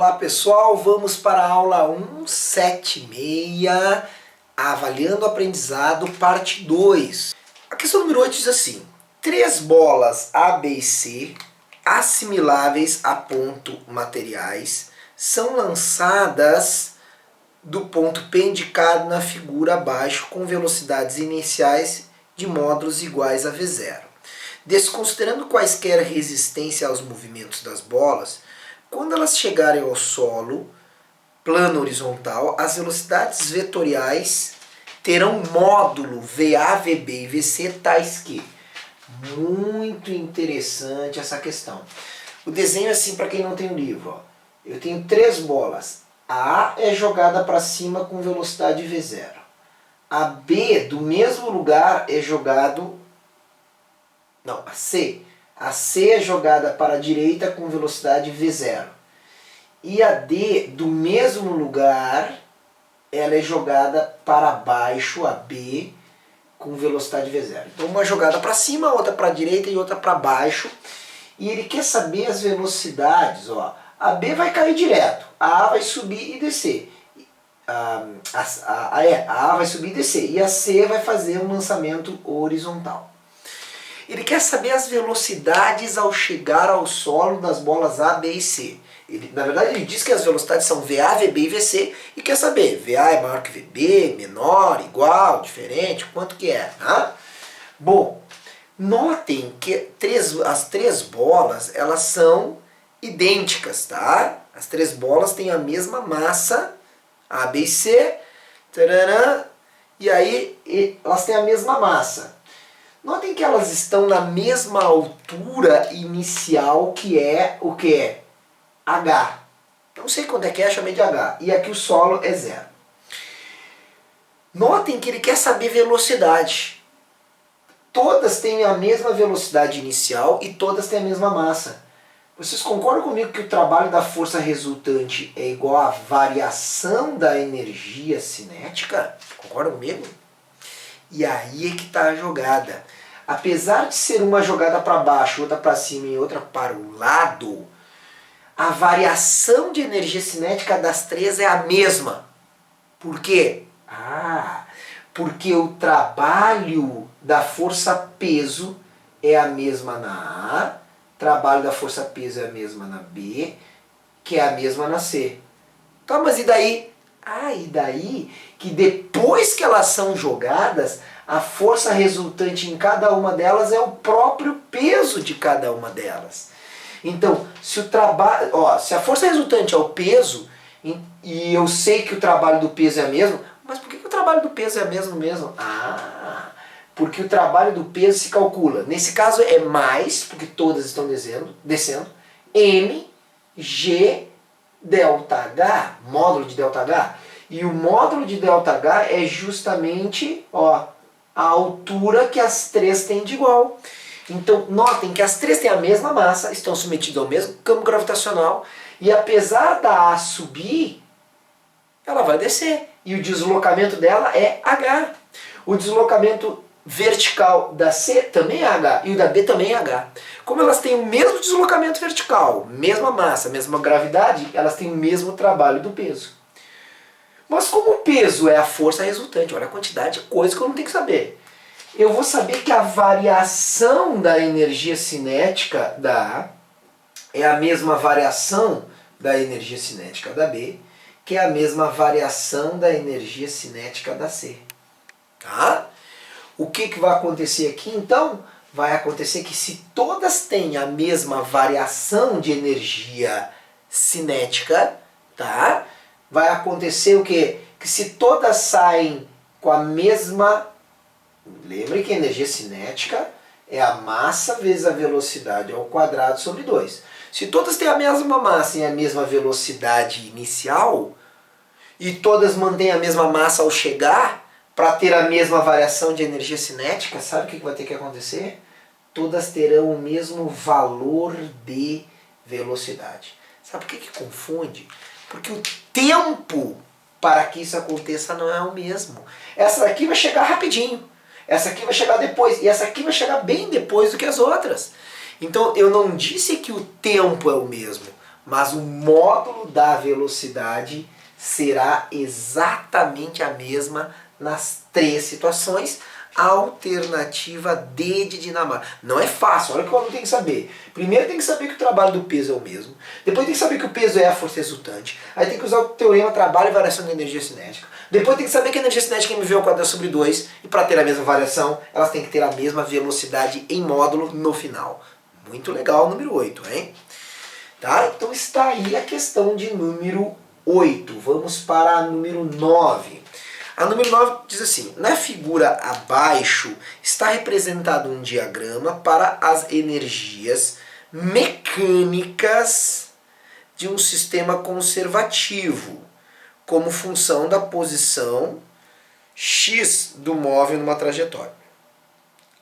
Olá pessoal, vamos para a aula 176, avaliando o aprendizado, parte 2. A questão número 8 diz assim: três bolas A, B e C, assimiláveis a ponto materiais, são lançadas do ponto P indicado na figura abaixo com velocidades iniciais de módulos iguais a V0. Desconsiderando quaisquer resistência aos movimentos das bolas, quando elas chegarem ao solo, plano horizontal, as velocidades vetoriais terão módulo VA, VB e VC tais que... Muito interessante essa questão. O desenho é assim para quem não tem o livro. Ó. Eu tenho três bolas. A é jogada para cima com velocidade V0. A B, do mesmo lugar, é jogado... Não, a C. A C é jogada para a direita com velocidade V0. E a D, do mesmo lugar, ela é jogada para baixo, a B, com velocidade V0. Então uma jogada para cima, outra para a direita e outra para baixo. E ele quer saber as velocidades. Ó. A B vai cair direto, a A vai subir e descer. A A vai subir e descer. E a C vai fazer um lançamento horizontal. Ele quer saber as velocidades ao chegar ao solo das bolas A, B e C. Na verdade ele diz que as velocidades são VA, VB e VC e quer saber, VA é maior que VB, menor, igual, diferente, quanto que é. Tá? Bom, notem que as três bolas elas são idênticas, tá? As três bolas têm a mesma massa, A, B e C, tarará, e aí elas têm a mesma massa. Notem que elas estão na mesma altura inicial que é o que? H. Não sei quando é que é, chamei de H. E aqui o solo é 0. Notem que ele quer saber velocidade. Todas têm a mesma velocidade inicial e todas têm a mesma massa. Vocês concordam comigo que o trabalho da força resultante é igual à variação da energia cinética? Concordam comigo? E aí é que está a jogada. Apesar de ser uma jogada para baixo, outra para cima e outra para o lado, a variação de energia cinética das três é a mesma. Por quê? Porque o trabalho da força-peso é a mesma na A, trabalho da força-peso é a mesma na B, que é a mesma na C. Tá, mas e daí? E daí que depois que elas são jogadas, a força resultante em cada uma delas é o próprio peso de cada uma delas. Então, se a força resultante é o peso, e eu sei que o trabalho do peso é a mesma, mas por que o trabalho do peso é a mesma mesmo? Porque o trabalho do peso se calcula. Nesse caso é mais, porque todas estão descendo, M, G, ΔH, módulo de ΔH. E o módulo de ΔH é justamente a altura que as três têm de igual. Então, notem que as três têm a mesma massa, estão submetidas ao mesmo campo gravitacional, e apesar da A subir, ela vai descer. E o deslocamento dela é H. O deslocamento vertical da C também é H, e o da B também é H. Como elas têm o mesmo deslocamento vertical, mesma massa, mesma gravidade, elas têm o mesmo trabalho do peso. Mas como o peso é a força resultante, olha a quantidade de coisa que eu não tenho que saber. Eu vou saber que a variação da energia cinética da A é a mesma variação da energia cinética da B, que é a mesma variação da energia cinética da C. Tá? O que vai acontecer aqui então? Vai acontecer que se todas têm a mesma variação de energia cinética, tá? Vai acontecer o quê? Que se todas saem com a mesma... Lembre que a energia cinética é a massa vezes a velocidade ao quadrado sobre 2. Se todas têm a mesma massa e a mesma velocidade inicial, e todas mantêm a mesma massa ao chegar, para ter a mesma variação de energia cinética, sabe o que vai ter que acontecer? Todas terão o mesmo valor de velocidade. Sabe por que confunde? Porque o tempo para que isso aconteça não é o mesmo. Essa daqui vai chegar rapidinho, essa aqui vai chegar depois, e essa aqui vai chegar bem depois do que as outras. Então eu não disse que o tempo é o mesmo, mas o módulo da velocidade será exatamente a mesma nas três situações. Alternativa D de Dinamarca. Não é fácil, olha o que o aluno tem que saber. Primeiro tem que saber que o trabalho do peso é o mesmo. Depois tem que saber que o peso é a força resultante. Aí tem que usar o teorema trabalho e variação da energia cinética. Depois tem que saber que a energia cinética é mv²/2. E para ter a mesma variação, elas têm que ter a mesma velocidade em módulo no final. Muito legal o número 8, hein? Tá? Então está aí a questão de número 8. Vamos para a número 9. A número 9 diz assim: na figura abaixo está representado um diagrama para as energias mecânicas de um sistema conservativo, como função da posição x do móvel numa trajetória.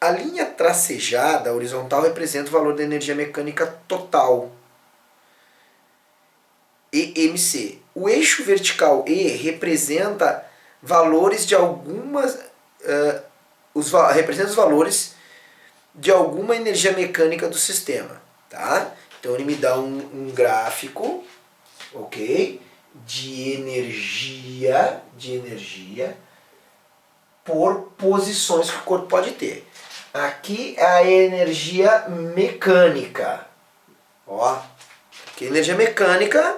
A linha tracejada horizontal representa o valor da energia mecânica total, EMC. O eixo vertical E representa valores de algumas representa os valores de alguma energia mecânica do sistema, tá? Então ele me dá um gráfico, ok, de energia por posições que o corpo pode ter. Aqui é a energia mecânica, ó, que energia mecânica.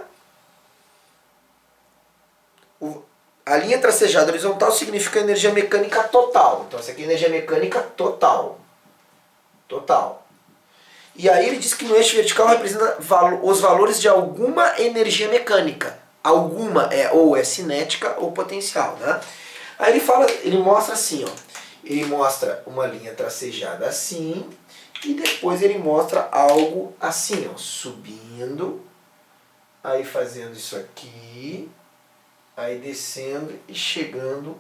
A linha tracejada horizontal significa energia mecânica total. Então essa aqui é energia mecânica total. Total. E aí ele diz que no eixo vertical representa os valores de alguma energia mecânica. Alguma ou é cinética ou potencial, né? Aí ele mostra assim, ó. Ele mostra uma linha tracejada assim e depois ele mostra algo assim, ó, subindo, aí fazendo isso aqui, aí descendo e chegando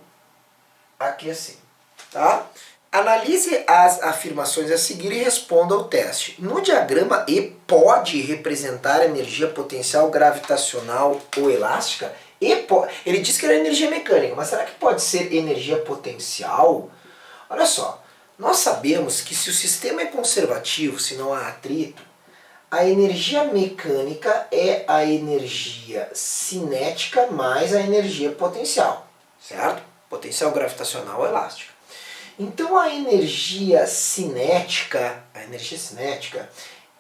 aqui assim, tá? Analise as afirmações a seguir e responda ao teste. No diagrama E pode representar energia potencial gravitacional ou elástica? Ele diz que era energia mecânica, mas será que pode ser energia potencial? Olha só, nós sabemos que se o sistema é conservativo, se não há atrito, a energia mecânica é a energia cinética mais a energia potencial, certo? Potencial gravitacional ou elástica. Então a energia cinética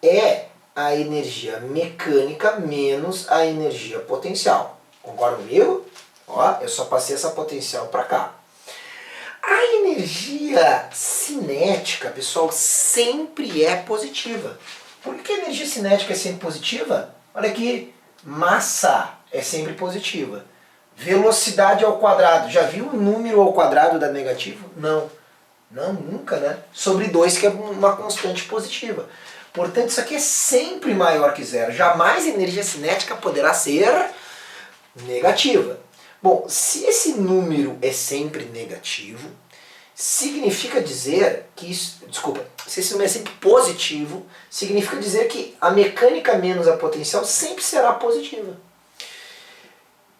é a energia mecânica menos a energia potencial. Concorda comigo? Ó, eu só passei essa potencial para cá. A energia cinética, pessoal, sempre é positiva. Por que a energia cinética é sempre positiva? Olha aqui, massa é sempre positiva. Velocidade ao quadrado. Já viu o número ao quadrado da negativo? Não. Não, nunca, né? Sobre 2, que é uma constante positiva. Portanto, isso aqui é sempre maior que zero. Jamais a energia cinética poderá ser negativa. Bom, se esse número é sempre negativo, significa dizer que isso, se esse número é sempre positivo, significa dizer que a mecânica menos a potencial sempre será positiva.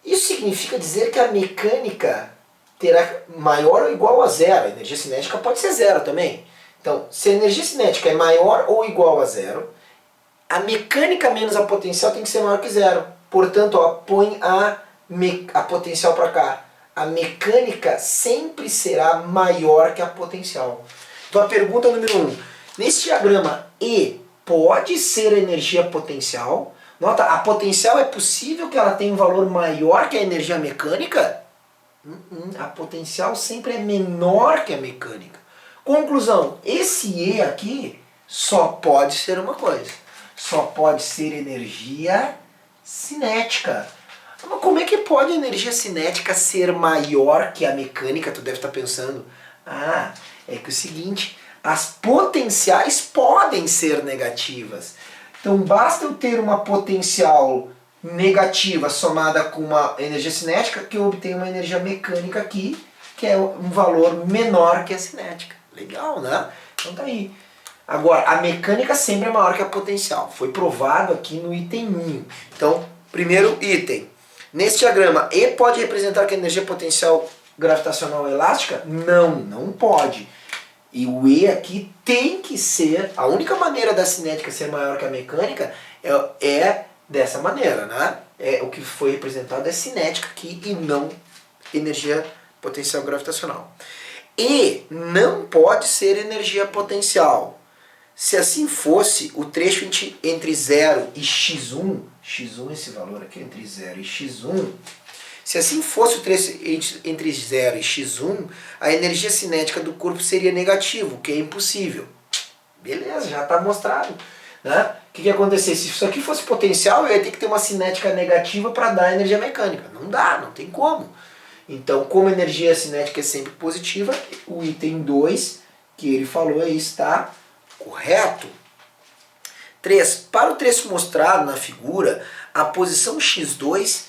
Isso significa dizer que a mecânica terá maior ou igual a zero. A energia cinética pode ser zero também. Então, se a energia cinética é maior ou igual a zero, a mecânica menos a potencial tem que ser maior que zero. Portanto, ó, põe a potencial para cá. A mecânica sempre será maior que a potencial. Então a pergunta número 1. Nesse diagrama E pode ser energia potencial? Nota, a potencial é possível que ela tenha um valor maior que a energia mecânica? A potencial sempre é menor que a mecânica. Conclusão, esse E aqui só pode ser uma coisa. Só pode ser energia cinética. Mas como é que pode a energia cinética ser maior que a mecânica? Tu deve estar pensando, é que é o seguinte, as potenciais podem ser negativas. Então basta eu ter uma potencial negativa somada com uma energia cinética que eu obtenho uma energia mecânica aqui, que é um valor menor que a cinética. Legal, né? Então tá aí. Agora, a mecânica sempre é maior que a potencial. Foi provado aqui no item 1. Então, primeiro item. Nesse diagrama, E pode representar que a energia potencial gravitacional é elástica? Não, não pode. E o E aqui tem que ser, a única maneira da cinética ser maior que a mecânica é dessa maneira, né? O que foi representado é cinética aqui e não energia potencial gravitacional. E não pode ser energia potencial. Se assim fosse, o trecho entre 0 e x1, x1 é esse valor aqui, entre 0 e x1, se assim fosse o trecho entre 0 e x1, a energia cinética do corpo seria negativa, o que é impossível. Beleza, já está mostrado. Né? O que ia acontecer? Se isso aqui fosse potencial, eu ia ter que ter uma cinética negativa para dar energia mecânica. Não dá, não tem como. Então, como a energia cinética é sempre positiva, o item 2 que ele falou aí está correto. 3. Para o trecho mostrado na figura, a posição x2,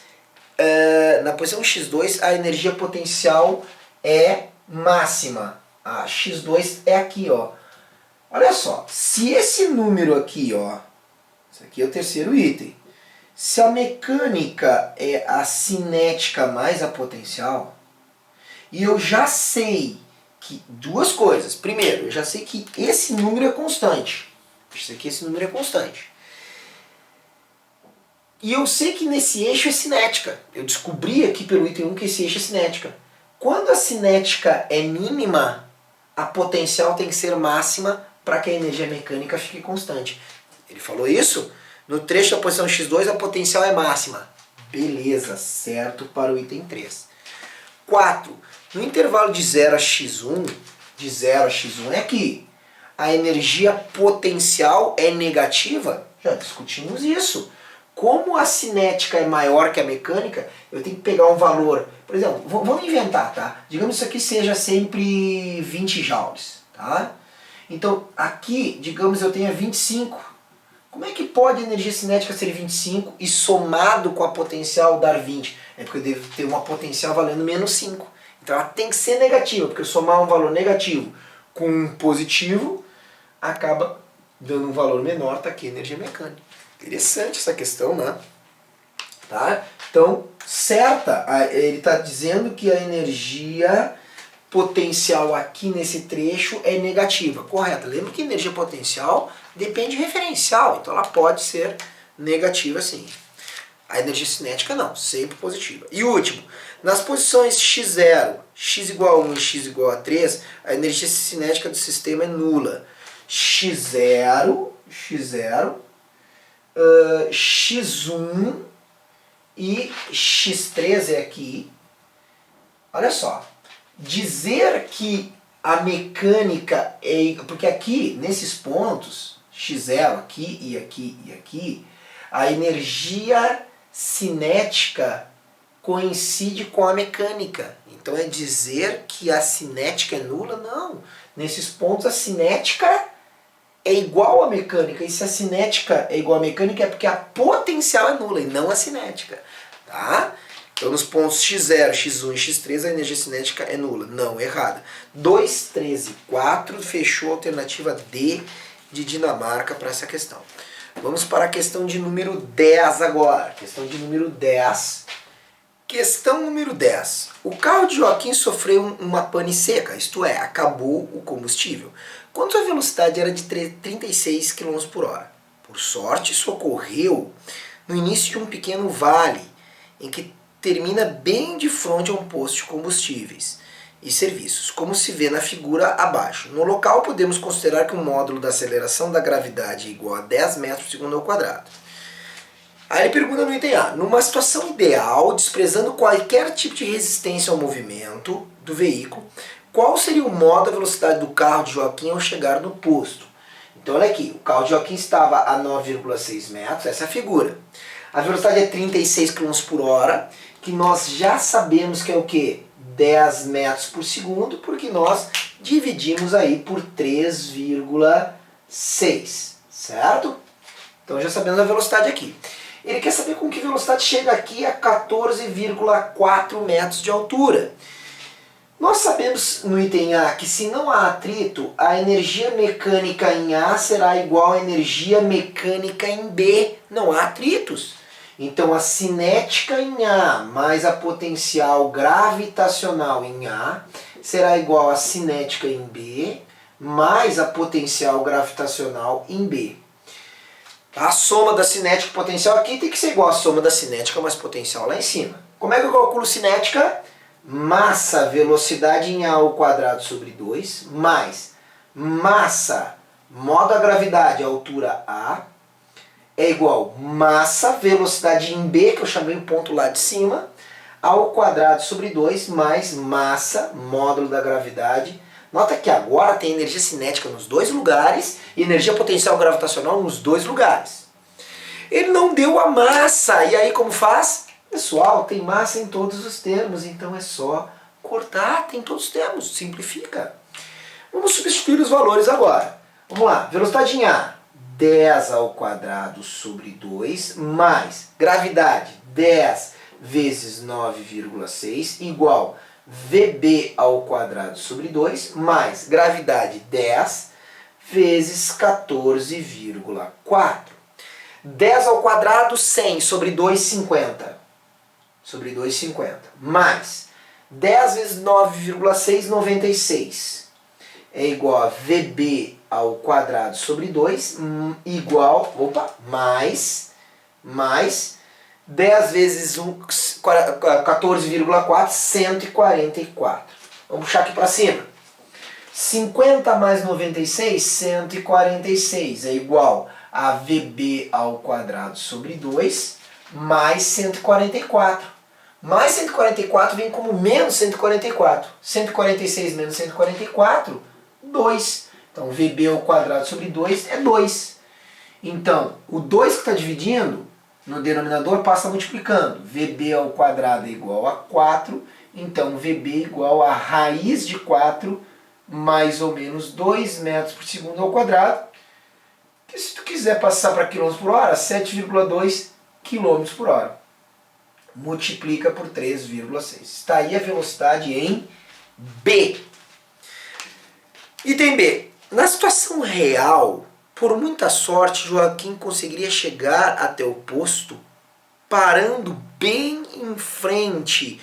na posição x2 a energia potencial é máxima. A x2 é aqui, ó. Olha só, se esse número aqui, ó, esse aqui é o terceiro item, se a mecânica é a cinética mais a potencial, e eu já sei que duas coisas. Primeiro, eu já sei que esse número é constante. Esse número é constante. E eu sei que nesse eixo é cinética. Eu descobri aqui pelo item 1 que esse eixo é cinética. Quando a cinética é mínima, a potencial tem que ser máxima para que a energia mecânica fique constante. Ele falou isso? No trecho da posição x2 a potencial é máxima. Beleza, certo para o item 3. 4. No intervalo de 0 a x1, de 0 a x1 é aqui. A energia potencial é negativa? Já discutimos isso. Como a cinética é maior que a mecânica, eu tenho que pegar um valor. Por exemplo, vamos inventar, tá? Digamos que isso aqui seja sempre 20 joules, tá? Então, aqui, digamos, eu tenha 25. Como é que pode a energia cinética ser 25 e somado com a potencial dar 20? É porque eu devo ter uma potencial valendo menos 5. Então ela tem que ser negativa, porque somar um valor negativo com um positivo acaba dando um valor menor, tá aqui, energia mecânica. Interessante essa questão, né? Tá? Então, certa, ele está dizendo que a energia potencial aqui nesse trecho é negativa. Correto. Lembra que energia potencial depende de referencial, então ela pode ser negativa sim. A energia cinética não, sempre positiva. E último, nas posições x0, x igual a 1 e x igual a 3, a energia cinética do sistema é nula. x0, x1 e x3 é aqui. Olha só, dizer que a mecânica é... Porque aqui, nesses pontos, x0, aqui e aqui e aqui, a energia cinética coincide com a mecânica. Então é dizer que a cinética é nula? Não. Nesses pontos a cinética é igual à mecânica. E se a cinética é igual à mecânica é porque a potencial é nula e não a cinética. Tá? Então nos pontos x0, x1 e x3 a energia cinética é nula. Não, errada. 2, 3 e 4 fechou a alternativa D de Dinamarca para essa questão. Vamos para a questão de número 10 agora. Questão de número 10. Questão número 10. O carro de Joaquim sofreu uma pane seca, isto é, acabou o combustível, quando sua velocidade era de 36 km por hora. Por sorte, isso ocorreu no início de um pequeno vale, em que termina bem de frente a um posto de combustíveis e serviços, como se vê na figura abaixo. No local, podemos considerar que o módulo da aceleração da gravidade é igual a 10 metros por segundo ao quadrado. Aí ele pergunta no item A, numa situação ideal, desprezando qualquer tipo de resistência ao movimento do veículo, qual seria o modo da velocidade do carro de Joaquim ao chegar no posto? Então olha aqui, o carro de Joaquim estava a 9,6 metros, essa é a figura. A velocidade é 36 km por hora, que nós já sabemos que é o quê? 10 metros por segundo, porque nós dividimos aí por 3,6, certo? Então já sabemos a velocidade aqui. Ele quer saber com que velocidade chega aqui a 14,4 metros de altura. Nós sabemos no item A que se não há atrito, a energia mecânica em A será igual à energia mecânica em B. Não há atritos. Então a cinética em A mais a potencial gravitacional em A será igual à cinética em B mais a potencial gravitacional em B. A soma da cinética e potencial aqui tem que ser igual à soma da cinética mais potencial lá em cima. Como é que eu calculo cinética? Massa, velocidade em A ao quadrado sobre 2, mais massa, modo a gravidade, altura A, é igual massa, velocidade em B, que eu chamei o ponto lá de cima, ao quadrado sobre 2, mais massa, módulo da gravidade. Nota que agora tem energia cinética nos dois lugares e energia potencial gravitacional nos dois lugares. Ele não deu a massa, e aí como faz? Pessoal, tem massa em todos os termos, então é só cortar, tem todos os termos, simplifica. Vamos substituir os valores agora. Vamos lá, velocidade em A, 10 ao quadrado sobre 2, mais gravidade, 10 vezes 9,6, igual VB ao quadrado sobre 2, mais gravidade, 10 vezes 14,4. 10 ao quadrado, 100, sobre 2, 50. Sobre 2, 50. Mais 10 vezes 9,6, 96. É igual a VB ao quadrado sobre 2, igual, mais 10 vezes 14,4, 144. Vamos puxar aqui para cima. 50 mais 96, 146. É igual a VB ao quadrado sobre 2, mais 144. Mais 144 vem como menos 144. 146 menos 144, 2. Então, VB ao quadrado sobre 2 é 2. Então, o 2 que está dividindo, no denominador passa multiplicando. VB ao quadrado é igual a 4. Então, VB igual a raiz de 4, mais ou menos 2 metros por segundo ao quadrado. Que se tu quiser passar para quilômetros por hora, 7,2 quilômetros por hora. Multiplica por 3,6. Está aí a velocidade em B. Item B. Na situação real, por muita sorte, Joaquim conseguiria chegar até o posto parando bem em frente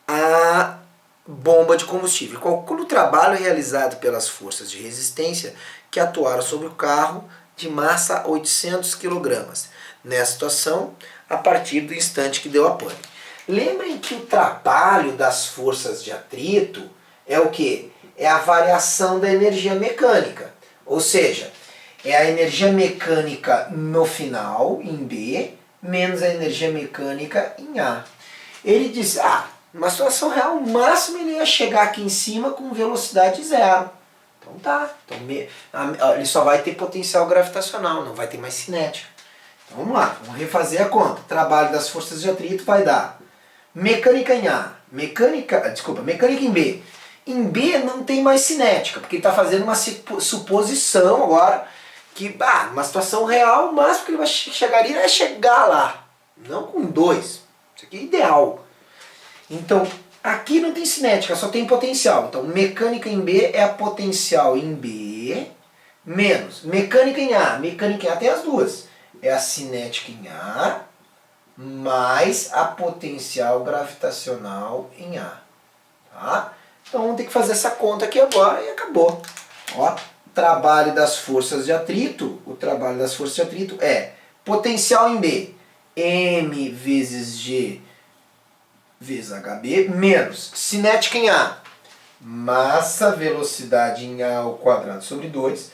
à bomba de combustível. Calcula o trabalho realizado pelas forças de resistência que atuaram sobre o carro de massa 800 kg. Nessa situação, a partir do instante que deu a pane. Lembrem que o trabalho das forças de atrito é o quê? É a variação da energia mecânica. Ou seja, é a energia mecânica no final, em B, menos a energia mecânica em A. Ele diz, numa situação real, o máximo ele ia chegar aqui em cima com velocidade zero. Então tá, ele só vai ter potencial gravitacional, não vai ter mais cinética. Então vamos lá, vamos refazer a conta. Trabalho das forças de atrito vai dar mecânica em A, mecânica em B. Em B não tem mais cinética, porque ele está fazendo uma suposição agora que, numa situação real, o máximo que ele chegaria é chegar lá. Não com 2. Isso aqui é ideal. Então, aqui não tem cinética, só tem potencial. Então, mecânica em B é a potencial em B, menos mecânica em A. Mecânica em A tem as duas. É a cinética em A, mais a potencial gravitacional em A. Tá? Então, vamos ter que fazer essa conta aqui agora e acabou. Ó, trabalho das forças de atrito, o trabalho das forças de atrito é potencial em B, M vezes G vezes HB, menos cinética em A, massa, velocidade em A ao quadrado sobre 2.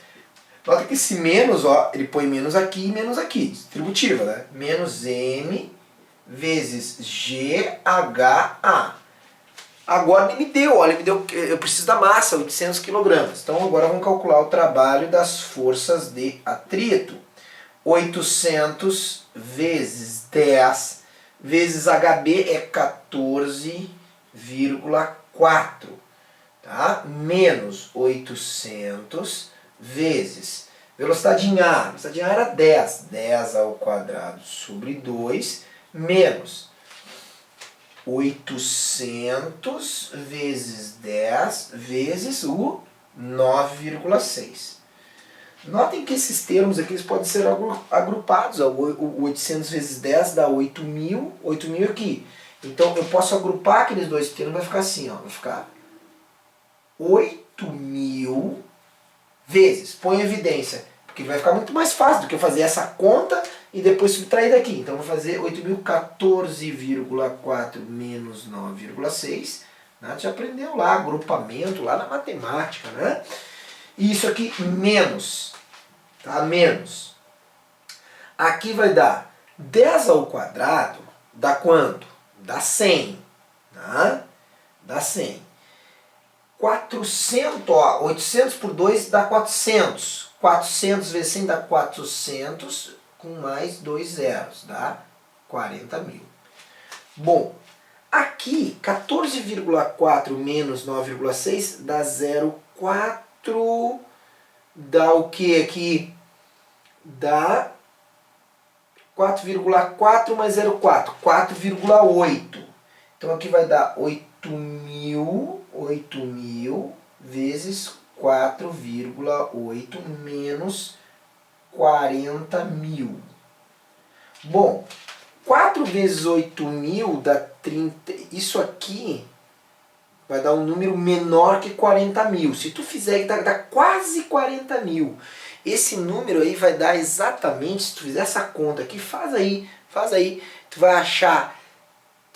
Nota que esse menos, ele põe menos aqui e menos aqui, distributiva, né? Menos M vezes GHA. Agora ele me deu, eu preciso da massa, 800 kg. Então agora vamos calcular o trabalho das forças de atrito. 800 vezes 10 vezes HB é 14,4. Tá? Menos 800 vezes velocidade em A. Velocidade em A era 10. 10 ao quadrado sobre 2 menos 800 vezes 10 vezes o 9,6. Notem que esses termos aqui eles podem ser agrupados. O 800 vezes 10 dá 8.000. 8.000 aqui. Então eu posso agrupar aqueles dois termos, vai ficar assim, vai ficar 8.000 vezes. Põe em evidência. Porque vai ficar muito mais fácil do que eu fazer essa conta e depois subtrair daqui. Então eu vou fazer 8.014,4 menos 9,6. Né? Já aprendeu lá, agrupamento, lá na matemática, né? E isso aqui menos, tá? Menos. Aqui vai dar 10 ao quadrado, dá quanto? Dá 100, né? Dá 100. 400, ó, 800 por 2 dá 400. 400 vezes 100 dá 400, com mais 2 zeros, dá 40 mil. Bom, aqui 14,4 menos 9,6 dá 0,4. Dá o que aqui? Dá 4,4 mais 0,4, 4,8. Então aqui vai dar 8.000 vezes 4,8 menos 40 mil. Bom, 4 vezes 8.000 dá 30. Isso aqui vai dar um número menor que 40 mil. Se tu fizer, dá quase 40 mil. Esse número aí vai dar exatamente, se tu fizer essa conta aqui, faz aí, tu vai achar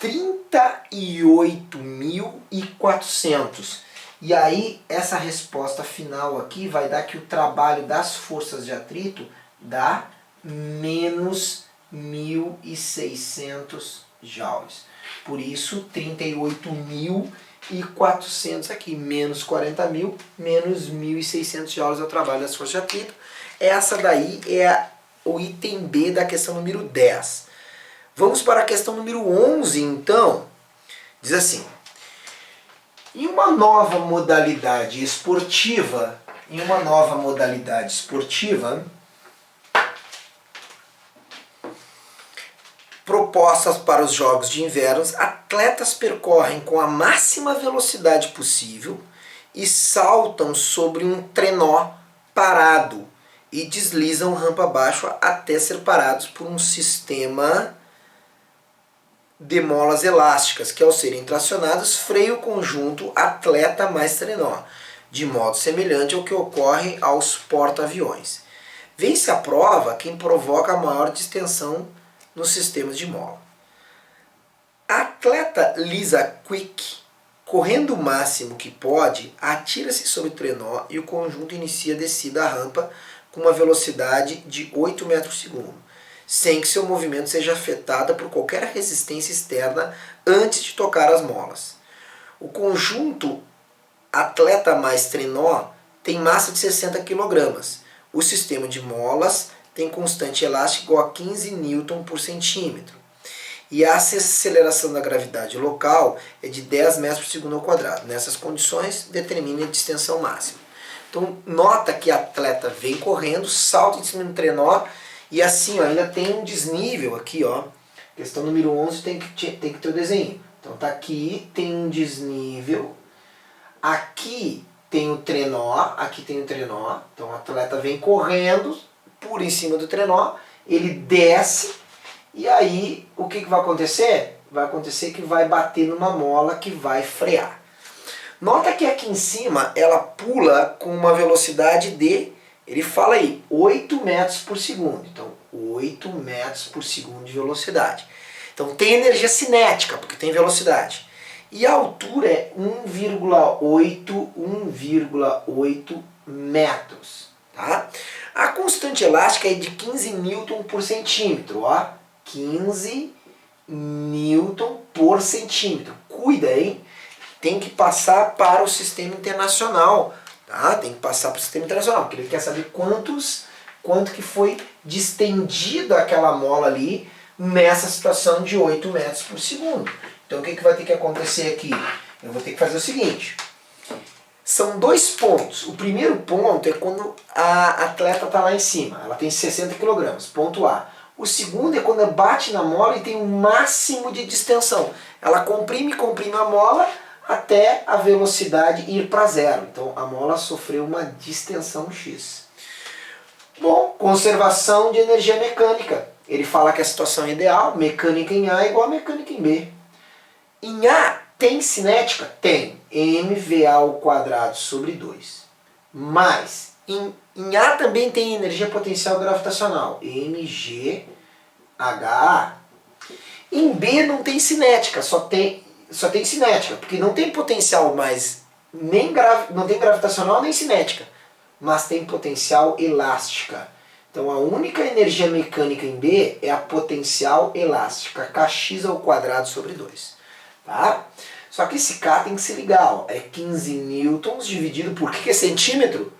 38.400. E aí, essa resposta final aqui vai dar que o trabalho das forças de atrito dá menos 1.600 joules. Por isso, 38.400 aqui, menos 40 mil, menos 1.600 joules é o trabalho das forças de atrito. Essa daí é o item B da questão número 10. Vamos para a questão número 11, então. Diz assim: em uma nova modalidade esportiva, propostas para os Jogos de Inverno, atletas percorrem com a máxima velocidade possível e saltam sobre um trenó parado e deslizam rampa abaixo até ser parados por um sistema de molas elásticas, que ao serem tracionados freia o conjunto atleta mais trenó, de modo semelhante ao que ocorre aos porta-aviões. Vence a prova quem provoca a maior distensão nos sistemas de mola. A atleta Lisa Quick, correndo o máximo que pode, atira-se sobre o trenó e o conjunto inicia a descida à rampa com uma velocidade de 8 metros por segundo, sem que seu movimento seja afetado por qualquer resistência externa antes de tocar as molas. O conjunto atleta mais trenó tem massa de 60 kg. O sistema de molas tem constante elástica igual a 15 N por centímetro. E a aceleração da gravidade local é de 10 metros por segundo ao quadrado. Nessas condições, determine a distensão máxima. Então, nota que a atleta vem correndo, salta em cima do trenó, e assim, ó, ainda tem um desnível aqui, ó. Questão número 11 tem que ter o desenho. Então tá aqui, tem um desnível. Aqui tem o trenó, Então o atleta vem correndo por em cima do trenó, ele desce, e aí o que vai acontecer? Vai acontecer que vai bater numa mola que vai frear. Nota que aqui em cima ela pula com uma velocidade de, ele fala aí, 8 metros por segundo. Então, 8 metros por segundo de velocidade. Então, tem energia cinética, porque tem velocidade. E a altura é 1,8 metros. Tá? A constante elástica é de 15 N por centímetro. Ó, 15 N por centímetro. Cuida, hein? Tem que passar para o sistema internacional. Tá? Tem que passar para o sistema internacional, porque ele quer saber quanto que foi distendida aquela mola ali nessa situação de 8 metros por segundo. Então o que vai ter que acontecer aqui? Eu vou ter que fazer o seguinte. São dois pontos. O primeiro ponto é quando a atleta está lá em cima. Ela tem 60 kg, ponto A. O segundo é quando ela bate na mola e tem um máximo de distensão. Ela comprime a mola até a velocidade ir para zero. Então a mola sofreu uma distensão X. Bom, conservação de energia mecânica. Ele fala que a situação é ideal, mecânica em A é igual a mecânica em B. Em A tem cinética? Tem. mva² sobre 2. Mas Em A também tem energia potencial gravitacional, MGHA. Em B não tem cinética, só tem cinética, porque não tem potencial mais, não tem gravitacional nem cinética, mas tem potencial elástica. Então a única energia mecânica em B é a potencial elástica, kx ao quadrado sobre 2. Tá? Só que esse K tem que se ligar, ó, é 15 newtons dividido por, que é centímetro?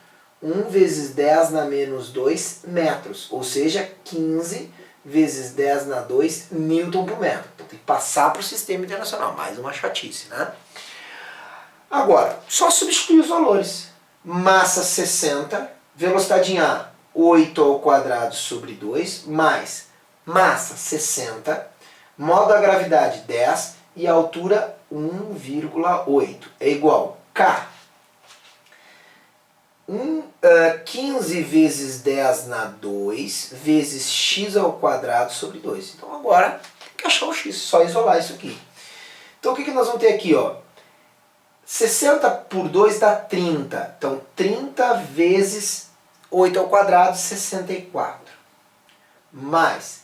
1 vezes 10 na menos 2 metros, ou seja, 15 vezes 10 na 2 newton por metro. Então tem que passar para o sistema internacional, mais uma chatice, né? Agora, só substituir os valores. Massa 60, velocidade em A 8 ao quadrado sobre 2, mais massa 60, modo da gravidade 10 e a altura 1,8 é igual a K. 15 vezes 10 na 2 vezes x ao quadrado sobre 2. Então agora tem que achar o x, só isolar isso aqui. Então o que nós vamos ter aqui? Ó? 60 por 2 dá 30. Então 30 vezes 8 ao quadrado, 64. Mais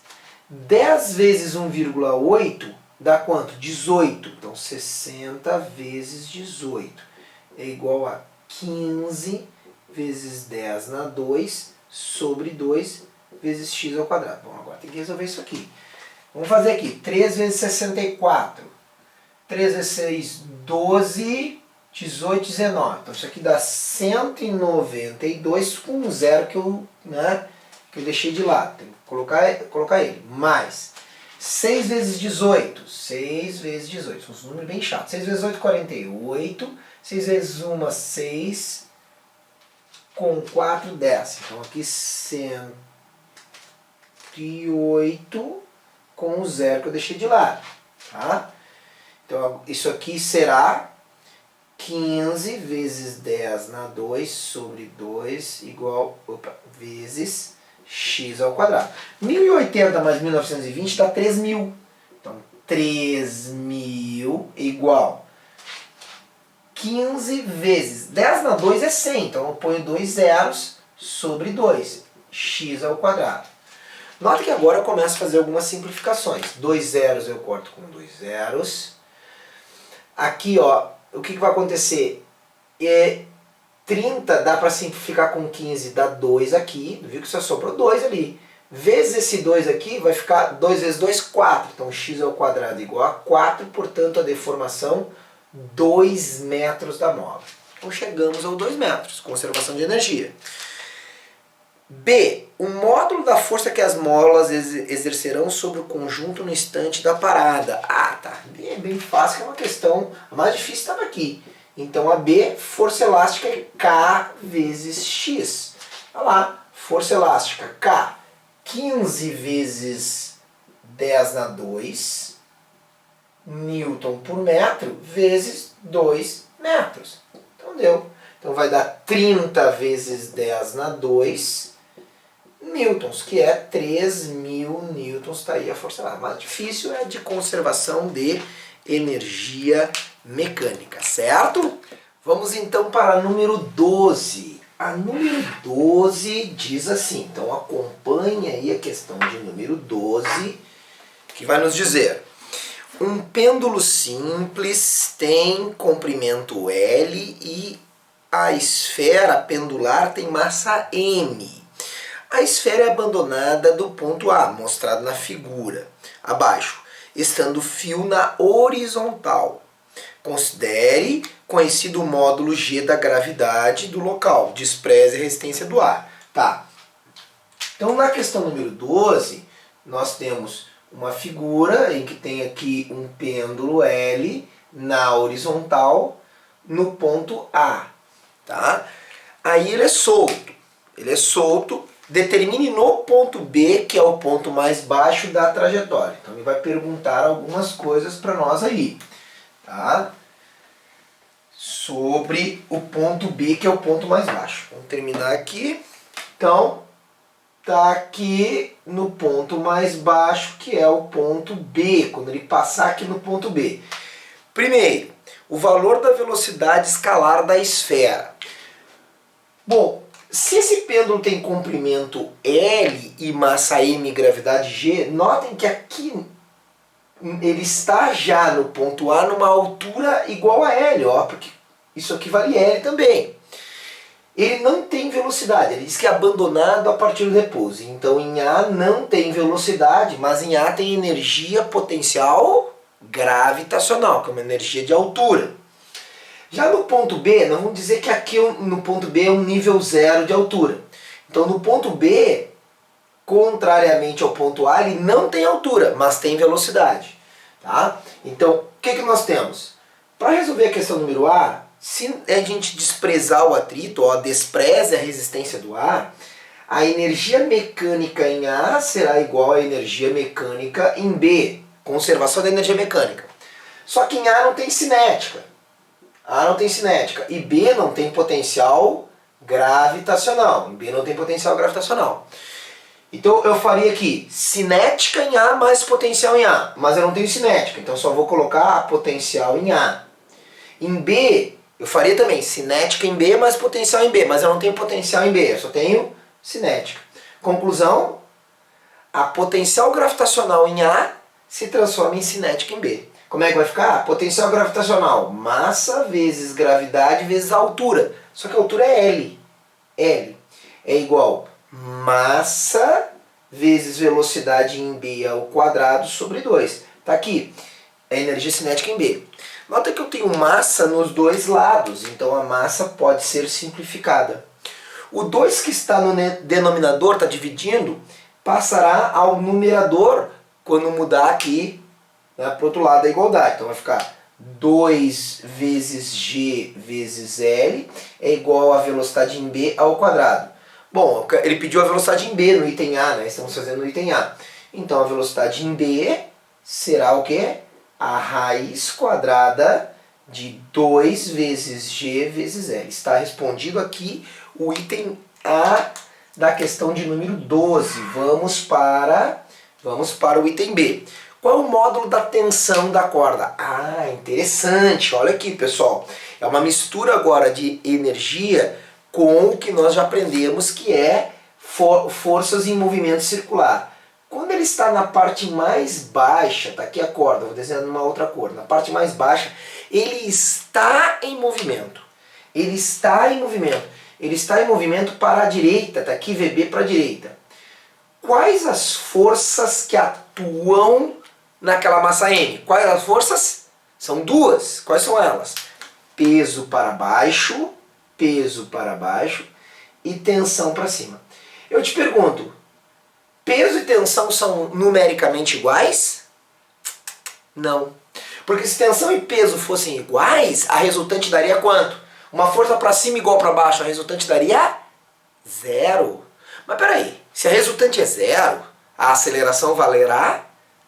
10 vezes 1,8 dá quanto? 18. Então 60 vezes 18 é igual a 15 vezes 10 na 2 sobre 2 vezes x ao quadrado. Bom, agora tem que resolver isso aqui. Vamos fazer aqui. 3 vezes 64. 3 vezes 6, 12, 18, 19. Então isso aqui dá 192 com um zero que eu deixei de lado. Tem que colocar ele. Mais 6 vezes 18. 6 vezes 18. São uns números bem chatos. 6 vezes 8, 48. 6 vezes 1, 6. Com 4, 10. Então aqui 108 com o zero que eu deixei de lado. Tá? Então isso aqui será 15 vezes 10 na 2 sobre 2 igual, vezes x ao quadrado. 1080 mais 1920 dá 3.000. Então 3.000 igual 15 vezes 10 na 2 é 100, então eu ponho 2 zeros sobre 2, x ao quadrado. Nota que agora eu começo a fazer algumas simplificações. 2 zeros eu corto com 2 zeros. Aqui, ó, o que vai acontecer? 30 dá para simplificar com 15, dá 2 aqui, viu que só sobrou 2 ali. Vezes esse 2 aqui, vai ficar 2 vezes 2, 4. Então x ao quadrado igual a 4, portanto a deformação 2 metros da mola. Então chegamos aos 2 metros, conservação de energia. B. O módulo da força que as molas exercerão sobre o conjunto no instante da parada. Ah, tá. B é bem fácil, que é uma questão. A mais difícil estava aqui. Então a B, força elástica é K vezes X. Olha lá, força elástica K. 15 vezes 10 na 2 Newton por metro vezes 2 metros. Então deu. Então vai dar 30 vezes 10 na 2 newtons, que é 3.000 newtons. Está aí a força lá. Mais difícil é de conservação de energia mecânica, certo? Vamos então para a número 12. A número 12 diz assim, então acompanhe aí a questão de número 12, que vai nos dizer: um pêndulo simples tem comprimento L e a esfera pendular tem massa M. A esfera é abandonada do ponto A, mostrado na figura abaixo, estando o fio na horizontal. Considere conhecido o módulo G da gravidade do local, despreze a resistência do ar. Tá. Então na questão número 12, nós temos uma figura em que tem aqui um pêndulo L na horizontal no ponto A. Tá? Aí ele é solto. Ele é solto. Determine no ponto B, que é o ponto mais baixo da trajetória. Então ele vai perguntar algumas coisas para nós aí. Tá? Sobre o ponto B, que é o ponto mais baixo. Vamos terminar aqui. Então, tá aqui no ponto mais baixo, que é o ponto B, quando ele passar aqui no ponto B. Primeiro, o valor da velocidade escalar da esfera. Bom, Se esse pêndulo tem comprimento L e massa M e gravidade G, notem que aqui ele está já no ponto A numa altura igual a L, ó, porque isso aqui vale L também. Ele não tem velocidade, ele diz que é abandonado a partir do repouso. Então em A não tem velocidade, mas em A tem energia potencial gravitacional, que é uma energia de altura. Já no ponto B, nós vamos dizer que aqui no ponto B é um nível zero de altura. Então no ponto B, contrariamente ao ponto A, ele não tem altura, mas tem velocidade. Tá? Então, o que nós temos? Para resolver a questão número A, se a gente desprezar o atrito, ó, despreze a resistência do A, a energia mecânica em A será igual à energia mecânica em B. Conservação da energia mecânica. Só que em A não tem cinética. A não tem cinética. E B não tem potencial gravitacional. Em B não tem potencial gravitacional. Então eu faria aqui cinética em A mais potencial em A. Mas eu não tenho cinética, então só vou colocar potencial em A. Em B, eu faria também cinética em B mais potencial em B. Mas eu não tenho potencial em B, eu só tenho cinética. Conclusão, a potencial gravitacional em A se transforma em cinética em B. Como é que vai ficar? Potencial gravitacional, massa vezes gravidade vezes altura. Só que a altura é L. L é igual massa vezes velocidade em B ao quadrado sobre 2. Tá aqui, a energia cinética em B. Nota que eu tenho massa nos dois lados, então a massa pode ser simplificada. O 2 que está no denominador, está dividindo, passará ao numerador quando mudar aqui, né, para o outro lado da igualdade. Então vai ficar 2 vezes G vezes L é igual a velocidade em B ao quadrado. Bom, ele pediu a velocidade em B no item A, né? Estamos fazendo no item A. Então a velocidade em B será o quê? A raiz quadrada de 2 vezes G vezes L. Está respondido aqui o item A da questão de número 12. Vamos para o item B. Qual é o módulo da tensão da corda? Ah, interessante. Olha aqui, pessoal. É uma mistura agora de energia com o que nós já aprendemos, que é forças em movimento circular. Quando ele está na parte mais baixa, tá aqui a corda, vou desenhar numa outra cor, na parte mais baixa, ele está em movimento. Ele está em movimento. Ele está em movimento para a direita, tá aqui VB para a direita. Quais as forças que atuam naquela massa M? Quais as forças? São duas. Quais são elas? Peso para baixo e tensão para cima. Eu te pergunto, peso e tensão são numericamente iguais? Não. Porque se tensão e peso fossem iguais, a resultante daria quanto? Uma força para cima igual para baixo, a resultante daria 0. Mas peraí, se a resultante é 0, a aceleração valerá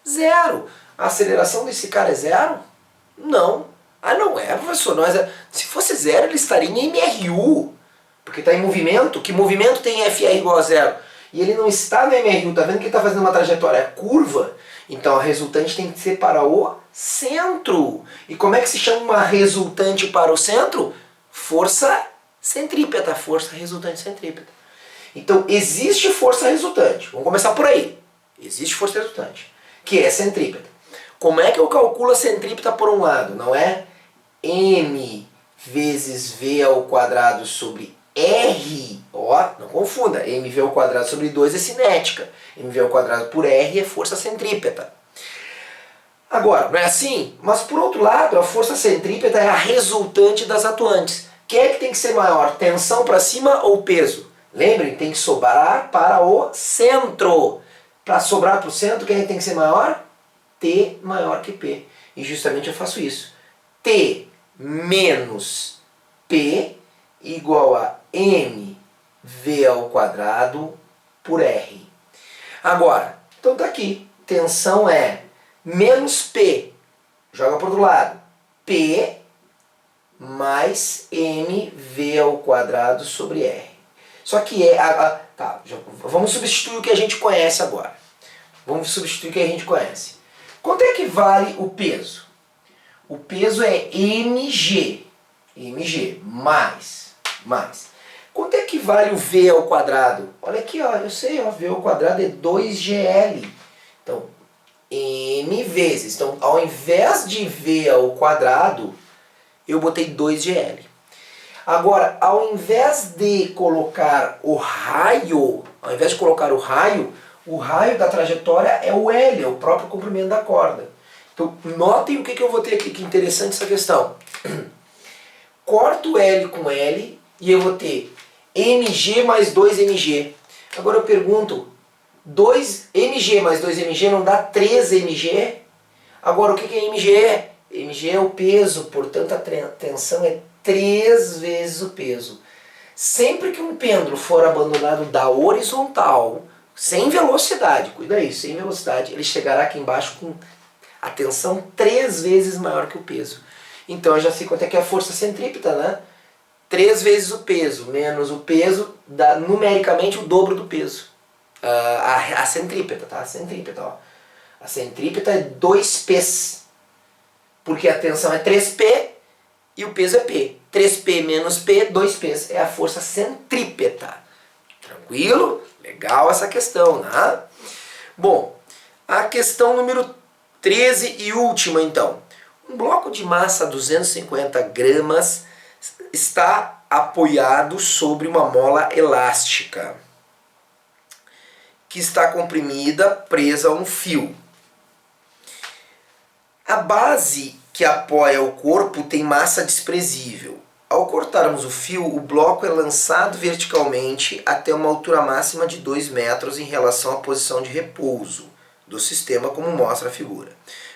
0. A aceleração desse cara é 0? Não. Ah, não é, professor. Se fosse 0, ele estaria em MRU. Porque está em movimento. Que movimento tem FR igual a 0? E ele não está no MRU. Está vendo que ele está fazendo uma trajetória curva? Então a resultante tem que ser para o centro. E como é que se chama uma resultante para o centro? Força centrípeta. Força resultante centrípeta. Então existe força resultante. Vamos começar por aí. Existe força resultante, que é centrípeta. Como é que eu calculo a centrípeta por um lado? Não é M vezes V ao quadrado sobre R. Ó, não confunda. MV ao quadrado sobre 2 é cinética. MV ao quadrado por R é força centrípeta. Agora, não é assim? Mas por outro lado, a força centrípeta é a resultante das atuantes. Quem é que tem que ser maior? Tensão para cima ou peso? Lembrem, tem que sobrar para o centro. Para sobrar para o centro, quem é que tem que ser maior? T maior que P. E justamente eu faço isso. T menos P igual a mv ao quadrado por R. Agora, então tá aqui. Tensão é menos P. Joga para o outro lado. P mais mv ao quadrado sobre R. Só que tá, vamos substituir o que a gente conhece agora. Vamos substituir o que a gente conhece. Quanto é que vale o peso? O peso é mg. mg mais. Quanto é que vale o V ao quadrado? Olha aqui, ó, eu sei, ó, V ao quadrado é 2GL. Então, M vezes. Então, ao invés de V ao quadrado, eu botei 2GL. Agora, ao invés de colocar o raio, o raio da trajetória é o L, é o próprio comprimento da corda. Então, notem o que eu vou ter aqui, que interessante essa questão. Corto L com L e eu vou ter mg mais 2mg. Agora eu pergunto, 2mg mais 2mg não dá 3mg? Agora o que é mg? mg é o peso, portanto a tensão é 3 vezes o peso. Sempre que um pêndulo for abandonado da horizontal, sem velocidade, cuida aí, sem velocidade, ele chegará aqui embaixo com a tensão 3 vezes maior que o peso. Então eu já sei quanto é que é a força centrípeta, né? 3 vezes o peso menos o peso dá numericamente o dobro do peso. A centrípeta, tá? A centrípeta, ó. A centrípeta é 2P. Porque a tensão é 3P e o peso é P. 3P menos P, 2P. É a força centrípeta. Tranquilo? Legal essa questão, né? Bom, a questão número 13 e última, então. Um bloco de massa 250 gramas está apoiado sobre uma mola elástica que está comprimida, presa a um fio. A base que apoia o corpo tem massa desprezível. Ao cortarmos o fio, o bloco é lançado verticalmente até uma altura máxima de 2 metros em relação à posição de repouso do sistema, como mostra a figura.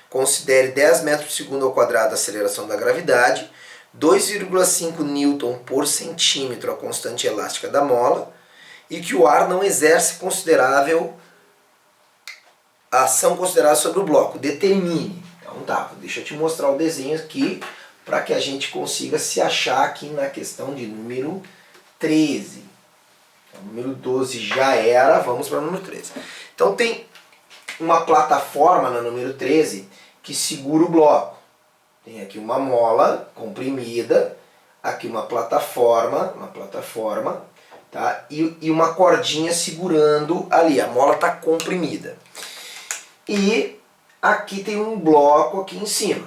Considere 10 metros por segundo ao quadrado a aceleração da gravidade, 2,5 Newton por centímetro a constante elástica da mola, e que o ar não exerce ação considerável sobre o bloco. Determine. Então tá, deixa eu te mostrar o desenho aqui para que a gente consiga se achar aqui na questão de número 13. O número 12 já era, vamos para o número 13. Então tem uma plataforma no número 13 que segura o bloco. Tem aqui uma mola comprimida, aqui uma plataforma, tá? E uma cordinha segurando ali, a mola está comprimida. E aqui tem um bloco aqui em cima,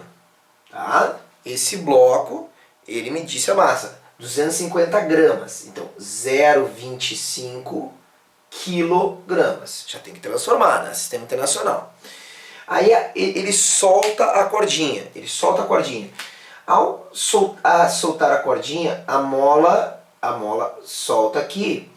tá? Esse bloco, ele me disse a massa, 250 gramas, então 0,25 quilogramas. Já tem que transformar, né? Sistema internacional. Aí ele solta a cordinha, Ao soltar a cordinha, a mola solta aqui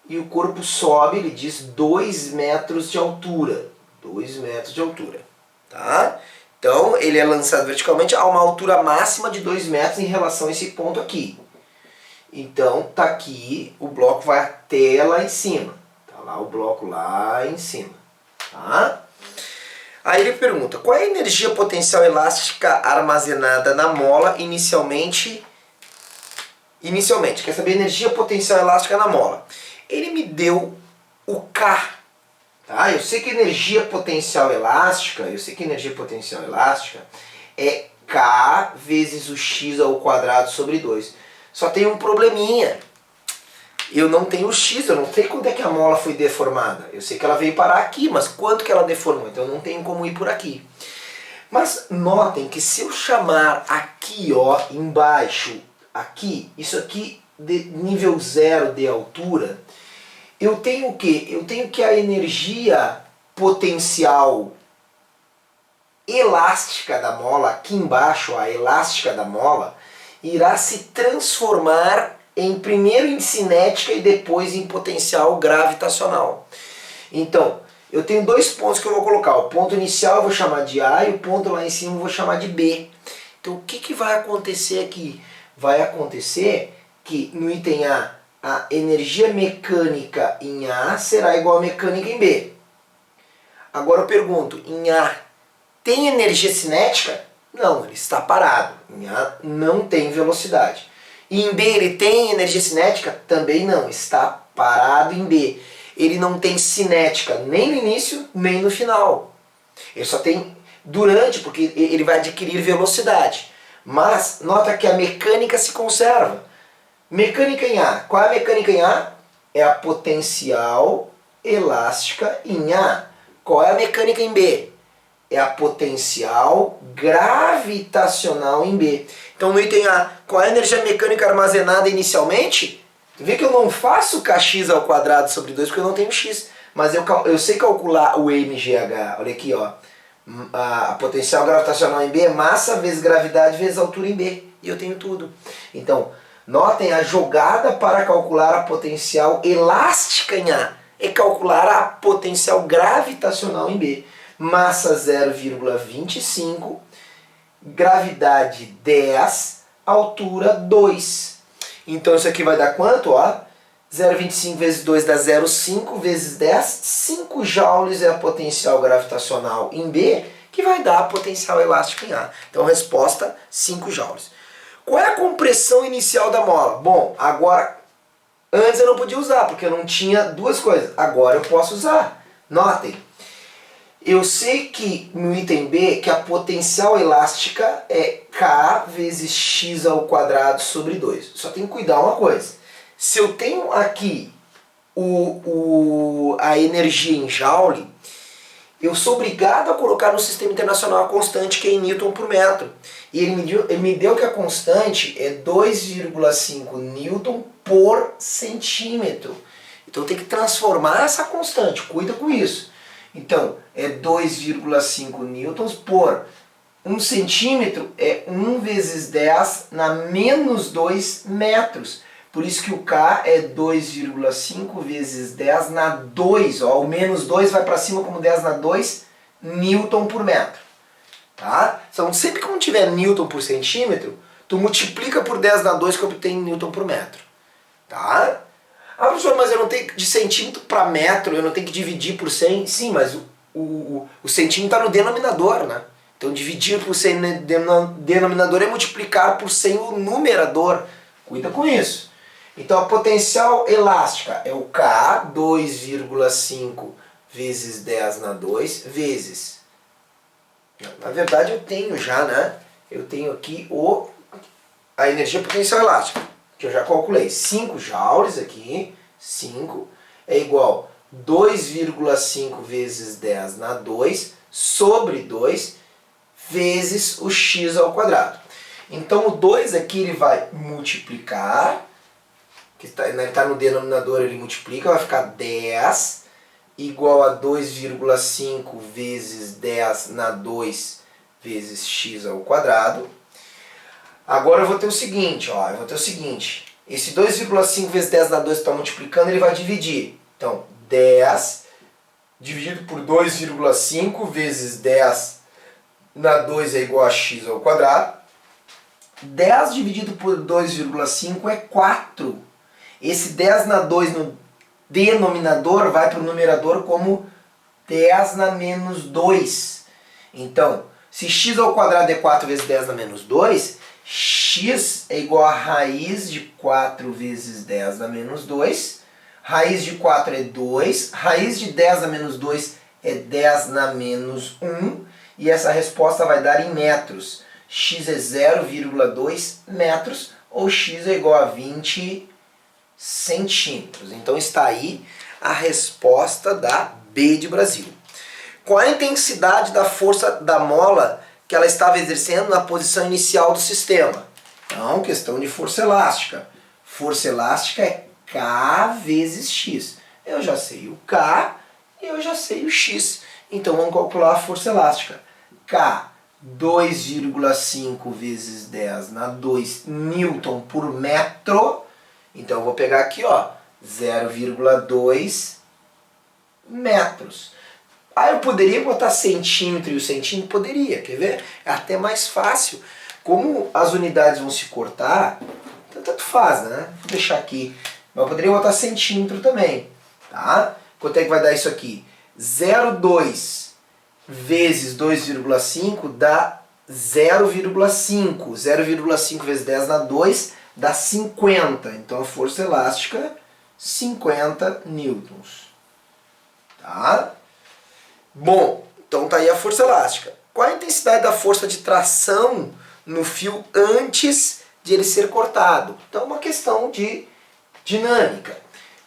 e o corpo sobe, ele diz 2 metros de altura. 2 metros de altura, tá? Então ele é lançado verticalmente a uma altura máxima de 2 metros em relação a esse ponto aqui. Então tá aqui, o bloco vai até lá em cima. Tá lá o bloco lá em cima, tá? Aí ele pergunta, qual é a energia potencial elástica armazenada na mola inicialmente? Quer saber a energia potencial elástica na mola? Ele me deu o K. Tá? Eu sei que energia potencial elástica é K vezes o x ao quadrado sobre 2. Só tem um probleminha. Eu não tenho o x, eu não sei quanto é que a mola foi deformada. Eu sei que ela veio parar aqui, mas quanto que ela deformou? Então eu não tenho como ir por aqui. Mas notem que se eu chamar aqui, ó, embaixo, aqui, isso aqui de nível 0 de altura, eu tenho o quê? Eu tenho que a energia potencial elástica da mola, aqui embaixo, a elástica da mola, irá se transformar primeiro em cinética e depois em potencial gravitacional. Então, eu tenho 2 pontos que eu vou colocar. O ponto inicial eu vou chamar de A e o ponto lá em cima eu vou chamar de B. Então, o que vai acontecer aqui? Vai acontecer que no item a energia mecânica em A será igual a mecânica em B. Agora eu pergunto, em A tem energia cinética? Não, ele está parado. Em A não tem velocidade. E em B ele tem energia cinética? Também não, está parado em B. Ele não tem cinética nem no início, nem no final. Ele só tem durante, porque ele vai adquirir velocidade. Mas nota que a mecânica se conserva. Mecânica em A. Qual é a mecânica em A? É a potencial elástica em A. Qual é a mecânica em B? É a potencial gravitacional em B. Então no item A, qual é a energia mecânica armazenada inicialmente? Tu vê que eu não faço kx ao quadrado sobre 2 porque eu não tenho x. Mas eu sei calcular o mgh. Olha aqui, ó. A potencial gravitacional em B é massa vezes gravidade vezes altura em B. E eu tenho tudo. Então, notem a jogada para calcular a potencial elástica em A. É calcular a potencial gravitacional em B. Massa 0,25, gravidade 10, altura 2. Então isso aqui vai dar quanto? 0,25 vezes 2 dá 0,5 vezes 10, 5 joules é a potencial gravitacional em B, que vai dar a potencial elástica em A. Então resposta, 5 joules. Qual é a compressão inicial da mola? Bom, agora, antes eu não podia usar, porque eu não tinha duas coisas. Agora eu posso usar. Notem, eu sei que no item B, que a potencial elástica é K vezes x ao quadrado sobre 2. Só tem que cuidar uma coisa. Se eu tenho aqui a energia em joule, eu sou obrigado a colocar no sistema internacional a constante que é em Newton por metro. E ele me deu que a constante é 2,5 Newton por centímetro. Então eu tenho que transformar essa constante, cuida com isso. Então é 2,5 newtons por 1 centímetro é 1 vezes 10 na menos 2 metros. Por isso que o K é 2,5 vezes 10 na 2. Ó, o menos 2 vai para cima como 10 na 2 Newton por metro. Tá? Então sempre que tiver Newton por centímetro, tu multiplica por 10 na 2 que obtém Newton por metro. Tá? Ah, professor, mas eu não tenho de centímetro para metro, eu não tenho que dividir por 100? Sim, mas o centímetro está no denominador, né? Então dividir por 100 no denominador é multiplicar por 100 o numerador. Cuida com isso. Então a potencial elástica é o K, 2,5 vezes 10 na 2, vezes. Na verdade eu tenho já, né? Eu tenho aqui a energia potencial elástica, que eu já calculei. 5 joules aqui, 5, é igual a 2,5 vezes 10 na 2 sobre 2 vezes o x ao quadrado. Então o 2 aqui ele vai multiplicar, que ele está no denominador, ele multiplica, vai ficar 10 igual a 2,5 vezes 10 na 2 vezes x ao quadrado. Agora eu vou ter o seguinte, esse 2,5 vezes 10 na 2 que está multiplicando, ele vai dividir. Então 10 dividido por 2,5 vezes 10 na 2 é igual a x ao quadrado. 10 dividido por 2,5 é 4. Esse 10 na 2 no denominador vai para o numerador como 10 na menos 2. Então, se x ao quadrado é 4 vezes 10 na menos 2, x é igual a raiz de 4 vezes 10 na menos 2. Raiz de 4 é 2. Raiz de 10 na menos 2 é 10 na menos 1. E essa resposta vai dar em metros. X é 0,2 metros, ou x é igual a 20 centímetros. Então está aí a resposta da B de Brasil. Qual é a intensidade da força da mola que ela estava exercendo na posição inicial do sistema? Então, questão de força elástica. Força elástica é K vezes X. Eu já sei o K e eu já sei o X. Então vamos calcular a força elástica. K, 2,5 vezes 10 na 2 Newton por metro. Então eu vou pegar aqui, 0,2 metros. Eu poderia botar centímetro e o centímetro? Poderia, quer ver? É até mais fácil. Como as unidades vão se cortar, então tanto faz, né? Vou deixar aqui. Mas eu poderia botar centímetro também, tá? Quanto é que vai dar isso aqui? 0,2 vezes 2,5 dá 0,5. 0,5 vezes 10 na 2 dá 50. Então a força elástica, 50 newtons. Tá? Bom, então tá aí a força elástica. Qual a intensidade da força de tração no fio antes de de ele ser cortado. Então é uma questão de dinâmica.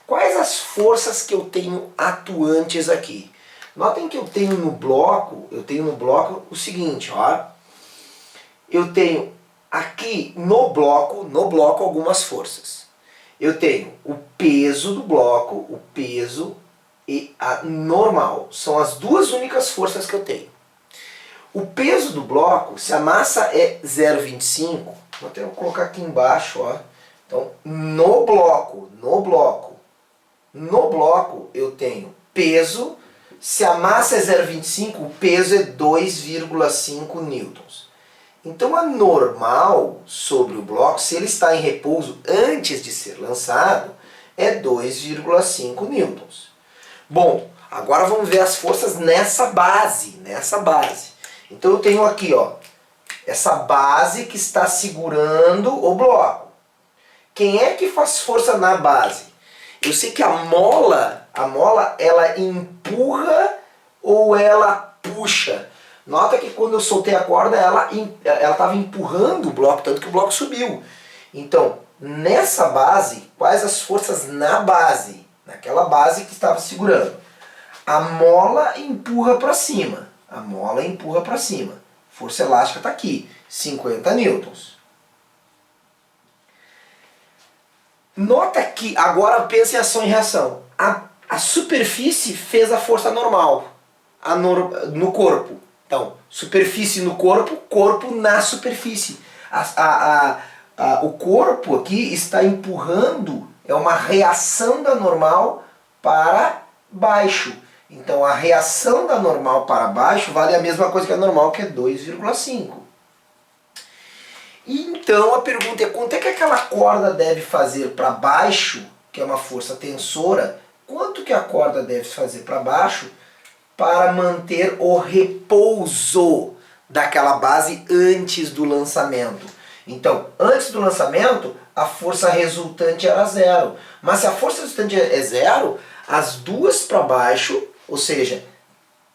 Quais as forças que eu tenho atuantes aqui? Notem que eu tenho no bloco o seguinte, ó. Eu tenho aqui no bloco algumas forças. Eu tenho o peso do bloco, o peso e a normal. São as duas únicas forças que eu tenho. O peso do bloco, se a massa é 0,25, vou até colocar aqui embaixo, ó. Então, no bloco, eu tenho peso. Se a massa é 0,25, o peso é 2,5 newtons. Então a normal sobre o bloco, se ele está em repouso antes de ser lançado, é 2,5 newtons. Bom, agora vamos ver as forças nessa base. Então eu tenho aqui, ó, essa base que está segurando o bloco. Quem é que faz força na base? Eu sei que a mola ela empurra ou ela puxa. Nota que quando eu soltei a corda, ela estava empurrando o bloco, tanto que o bloco subiu. Então, nessa base, quais as forças na base? Naquela base que estava segurando. A mola empurra para cima. Força elástica está aqui, 50 newtons. Nota que, agora pensa em ação e reação. A superfície fez a força normal no corpo. Então, superfície no corpo, corpo na superfície. O corpo aqui está empurrando, é uma reação da normal para baixo. Então, a reação da normal para baixo vale a mesma coisa que a normal, que é 2,5. Então, a pergunta é quanto é que aquela corda deve fazer para baixo, que é uma força tensora, quanto que a corda deve fazer para baixo para manter o repouso daquela base antes do lançamento. Então, antes do lançamento, a força resultante era 0. Mas se a força resultante é 0, as duas para baixo, ou seja,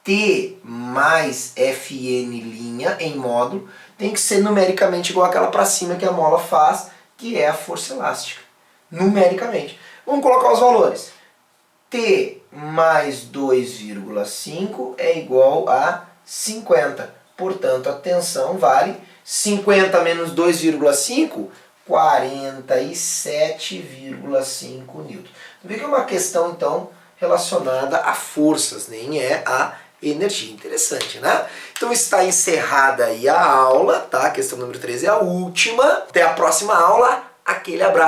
T mais Fn' em módulo, tem que ser numericamente igual àquela para cima que a mola faz, que é a força elástica. Numericamente. Vamos colocar os valores. T mais 2,5 é igual a 50. Portanto, a tensão vale 50 menos 2,5, 47,5 newtons. Vê que é uma questão, então, relacionada a forças, nem é a energia. Interessante, né? Então está encerrada aí a aula, tá? A questão número 13 é a última. Até a próxima aula. Aquele abraço.